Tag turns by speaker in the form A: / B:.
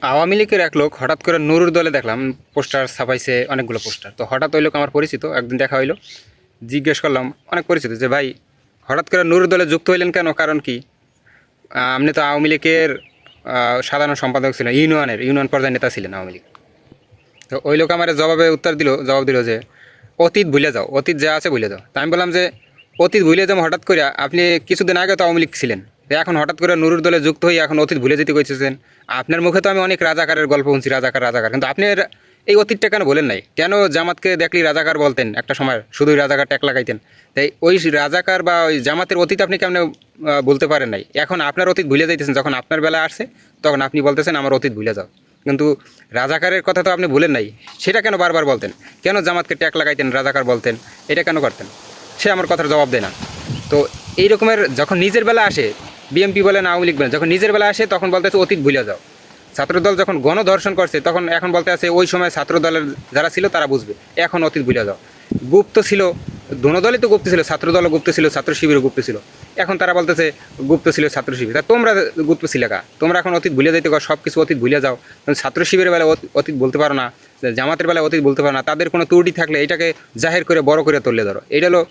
A: আওয়ামী লীগের এক লোক হঠাৎ করে নুরুর দলে দেখলাম পোস্টার ছাপাইছে অনেকগুলো পোস্টার। তো হঠাৎ ওই লোক আমার পরিচিত, একদিন দেখা হইলো, জিজ্ঞেস করলাম অনেক পরিচিত যে ভাই হঠাৎ করে নুরুর দলে যুক্ত হইলেন কেন, কারণ কি? আপনি তো আওয়ামী লীগের সাধারণ সম্পাদক ছিলেন, ইউনিয়ন পর্যায়ের নেতা ছিলেন আওয়ামী লীগ। তো ওই লোক আমার জবাব দিল যে অতীত ভুলে যাও, অতীত যা আছে ভুলে যাও। তা আমি বললাম যে অতীত ভুলে যাবো হঠাৎ করে? আপনি কিছুদিন আগে তো আওয়ামী লীগ ছিলেন, তো এখন হঠাৎ করে নুরুর দলে যুক্ত হয়ে এখন অতীত ভুলে যেতে কইতেছেন? আপনার মুখে তো আমি অনেক রাজাকারের গল্প শুনছি, রাজাকার রাজাকার, কিন্তু আপনি এই অতীতটা কেন বলেন নাই? কেন জামাতকে দেখলি রাজাকার বলতেন একটা সময়, শুধুই রাজাকার ট্যাগ লাগাইতেন? তাই ওই রাজাকার বা ওই জামাতের অতীত আপনি কেমন বলতে পারেন নাই? এখন আপনার অতীত ভুলে যাইতেছেন, যখন আপনার বেলা আসছে তখন আপনি বলতেছেন আমার অতীত ভুলে যাও। কিন্তু রাজাকারের কথা তো আপনি ভুলেন নাই, সেটা কেন বারবার বলতেন? কেন জামাতকে ট্যাগ লাগাইতেন, রাজাকার বলতেন? এটা কেন করতেন? সে আমার কথার জবাব দেয় না। তো এই রকমের যখন নিজের বেলা আসে, বিএমপি বলেন আওয়ামী লীগ বলেন, যখন নিজের বেলা আসে তখন বলতেছে অতীত ভুলে যাও। ছাত্রদল যখন গণধর্ষণ করছে তখন এখন বলতে আছে ওই সময় ছাত্রদলের যারা ছিল তারা বুঝবে, এখন অতীত ভুলে যাও। গুপ্ত ছিল, দোনো দলই তো গুপ্ত ছিল, ছাত্রদলও গুপ্ত ছিল, ছাত্র শিবিরও গুপ্ত ছিল, এখন তারা বলতেছে গুপ্ত ছিল ছাত্র শিবির। তা তোমরা গুপ্ত ছিলে কা? তোমরা এখন অতীত ভুলে যাইতে সব কিছু অতীত ভুলে যাও। ছাত্র শিবিরের বেলায় অতীত বলতে পারো না, জামাতের বেলায় অতীত বলতে পারো না। তাদের কোনো ত্রুটি থাকলে এটাকে জাহের করে বড় করে তুলে ধরো। এটা হলো